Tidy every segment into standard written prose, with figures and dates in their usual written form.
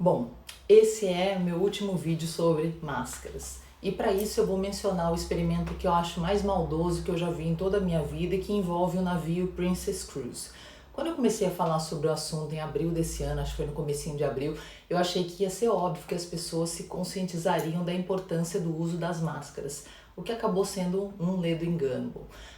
Bom, esse é meu último vídeo sobre máscaras. E para isso eu vou mencionar o experimento que eu acho mais maldoso que eu já vi em toda a minha vida e que envolve o navio Princess Cruise. Quando eu comecei a falar sobre o assunto em abril desse ano, acho que foi no comecinho de abril, eu achei que ia ser óbvio que as pessoas se conscientizariam da importância do uso das máscaras, o que acabou sendo um ledo engano.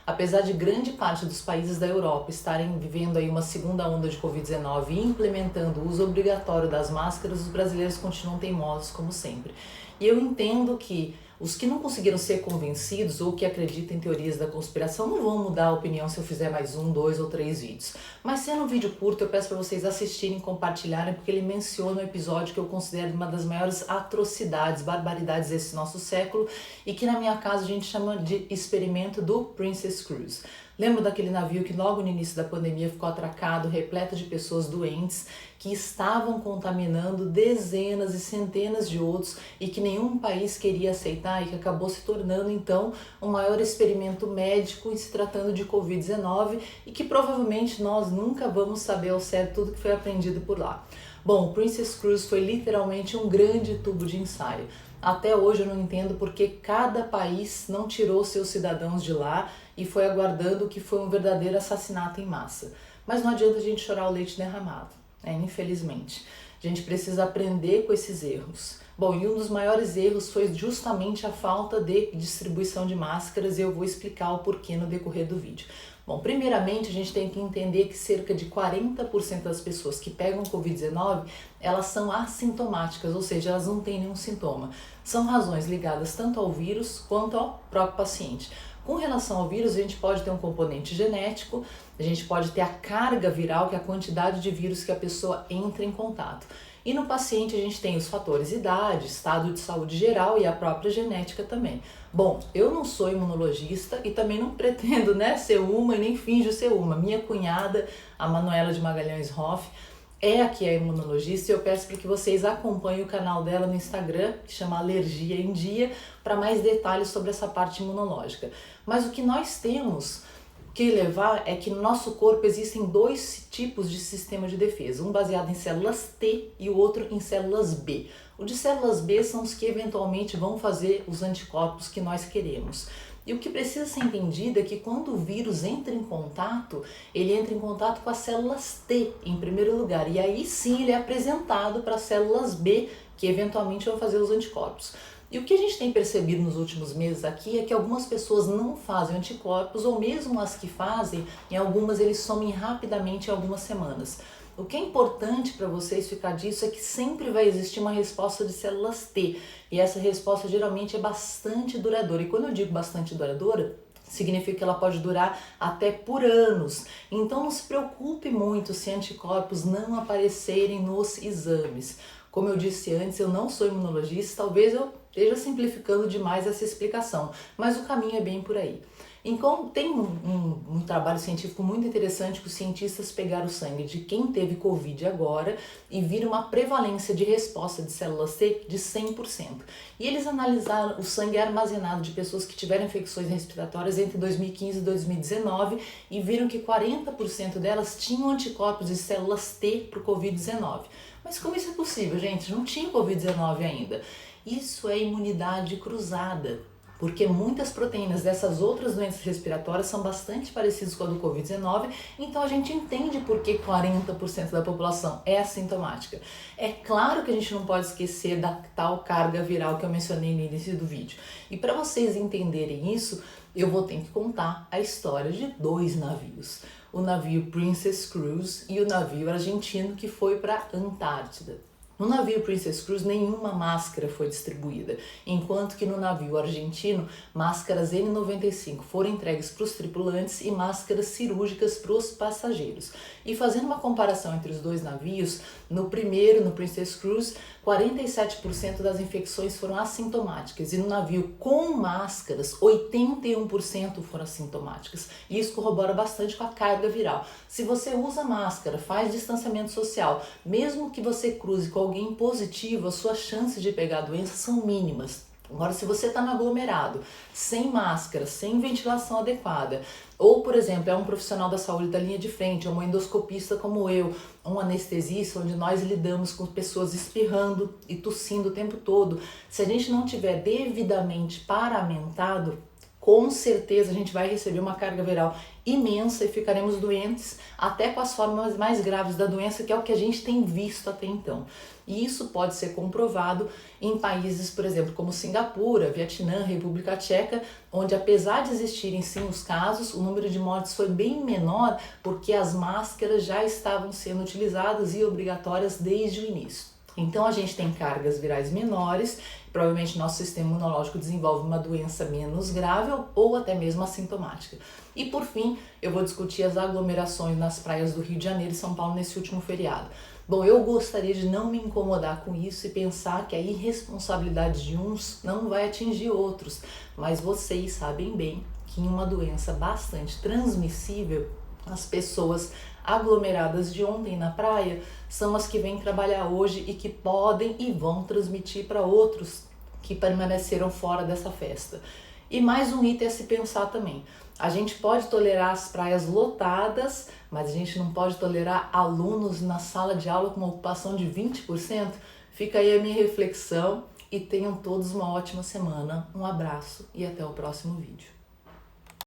Apesar de grande parte dos países da Europa estarem vivendo aí uma segunda onda de Covid-19 e implementando o uso obrigatório das máscaras, os brasileiros continuam teimosos como sempre. E eu entendo que os que não conseguiram ser convencidos ou que acreditam em teorias da conspiração não vão mudar a opinião se eu fizer mais 1, 2 ou 3 vídeos. Mas sendo um vídeo curto, eu peço para vocês assistirem e compartilharem, porque ele menciona um episódio que eu considero uma das maiores atrocidades, barbaridades desse nosso século e que na minha casa a gente chama de experimento do Princess Cruise. Lembro daquele navio que logo no início da pandemia ficou atracado, repleto de pessoas doentes que estavam contaminando dezenas e centenas de outros e que nenhum país queria aceitar e que acabou se tornando então o maior experimento médico em se tratando de Covid-19 e que provavelmente nós nunca vamos saber ao certo tudo que foi aprendido por lá. Bom, o Princess Cruise foi literalmente um grande tubo de ensaio. Até hoje eu não entendo porque cada país não tirou seus cidadãos de lá e foi aguardando o que foi um verdadeiro assassinato em massa. Mas não adianta a gente chorar o leite derramado, infelizmente. A gente precisa aprender com esses erros. Bom, e um dos maiores erros foi justamente a falta de distribuição de máscaras e eu vou explicar o porquê no decorrer do vídeo. Bom, primeiramente a gente tem que entender que cerca de 40% das pessoas que pegam Covid-19, elas são assintomáticas, ou seja, elas não têm nenhum sintoma. São razões ligadas tanto ao vírus quanto ao próprio paciente. Com relação ao vírus, a gente pode ter um componente genético, a gente pode ter a carga viral, que é a quantidade de vírus que a pessoa entra em contato. E no paciente a gente tem os fatores idade, estado de saúde geral e a própria genética também. Bom, eu não sou imunologista e também não pretendo ser uma e nem finjo ser uma. Minha cunhada, a Manuela de Magalhães Hoff, é a que é imunologista e eu peço para que vocês acompanhem o canal dela no Instagram, que chama Alergia em Dia, para mais detalhes sobre essa parte imunológica. Mas o que nós temos que levar é que no nosso corpo existem dois tipos de sistema de defesa, um baseado em células T e o outro em células B. O de células B são os que eventualmente vão fazer os anticorpos que nós queremos. E o que precisa ser entendido é que quando o vírus entra em contato, ele entra em contato com as células T em primeiro lugar, e aí sim ele é apresentado para as células B, que eventualmente vão fazer os anticorpos. E o que a gente tem percebido nos últimos meses aqui é que algumas pessoas não fazem anticorpos, ou mesmo as que fazem, em algumas eles somem rapidamente em algumas semanas. O que é importante para vocês ficar disso é que sempre vai existir uma resposta de células T, e essa resposta geralmente é bastante duradoura. E quando eu digo bastante duradoura, significa que ela pode durar até por anos. Então não se preocupe muito se anticorpos não aparecerem nos exames. Como eu disse antes, eu não sou imunologista, talvez eu esteja simplificando demais essa explicação, mas o caminho é bem por aí. Então tem um trabalho científico muito interessante que os cientistas pegaram o sangue de quem teve Covid agora e viram uma prevalência de resposta de células T de 100%. E eles analisaram o sangue armazenado de pessoas que tiveram infecções respiratórias entre 2015 e 2019 e viram que 40% delas tinham anticorpos de células T para o Covid-19. Mas como isso é possível, gente? Não tinha Covid-19 ainda. Isso é imunidade cruzada, porque muitas proteínas dessas outras doenças respiratórias são bastante parecidas com a do Covid-19, então a gente entende por que 40% da população é assintomática. É claro que a gente não pode esquecer da tal carga viral que eu mencionei no início do vídeo. E para vocês entenderem isso, eu vou ter que contar a história de dois navios. O navio Princess Cruise e o navio argentino que foi para a Antártida. No navio Princess Cruise, nenhuma máscara foi distribuída, enquanto que no navio argentino, máscaras N95 foram entregues para os tripulantes e máscaras cirúrgicas para os passageiros. E fazendo uma comparação entre os dois navios, no primeiro, no Princess Cruise, 47% das infecções foram assintomáticas e no navio com máscaras, 81% foram assintomáticas. E isso corrobora bastante com a carga viral. Se você usa máscara, faz distanciamento social, mesmo que você cruze com alguém positivo, as suas chances de pegar a doença são mínimas. Agora, se você está no aglomerado, sem máscara, sem ventilação adequada, ou, por exemplo, é um profissional da saúde da linha de frente, um endoscopista como eu, um anestesista, onde nós lidamos com pessoas espirrando e tossindo o tempo todo, se a gente não tiver devidamente paramentado, com certeza a gente vai receber uma carga viral imensa e ficaremos doentes, até com as formas mais graves da doença, que é o que a gente tem visto até então. E isso pode ser comprovado em países, por exemplo, como Singapura, Vietnã, República Tcheca, onde apesar de existirem sim os casos, o número de mortes foi bem menor porque as máscaras já estavam sendo utilizadas e obrigatórias desde o início. Então a gente tem cargas virais menores, provavelmente nosso sistema imunológico desenvolve uma doença menos grave ou até mesmo assintomática. E por fim, eu vou discutir as aglomerações nas praias do Rio de Janeiro e São Paulo nesse último feriado. Bom, eu gostaria de não me incomodar com isso e pensar que a irresponsabilidade de uns não vai atingir outros, mas vocês sabem bem que em uma doença bastante transmissível, as pessoas aglomeradas de ontem na praia são as que vêm trabalhar hoje e que podem e vão transmitir para outros que permaneceram fora dessa festa. E mais um item a se pensar também. A gente pode tolerar as praias lotadas, mas a gente não pode tolerar alunos na sala de aula com uma ocupação de 20%. Fica aí a minha reflexão e tenham todos uma ótima semana. Um abraço e até o próximo vídeo.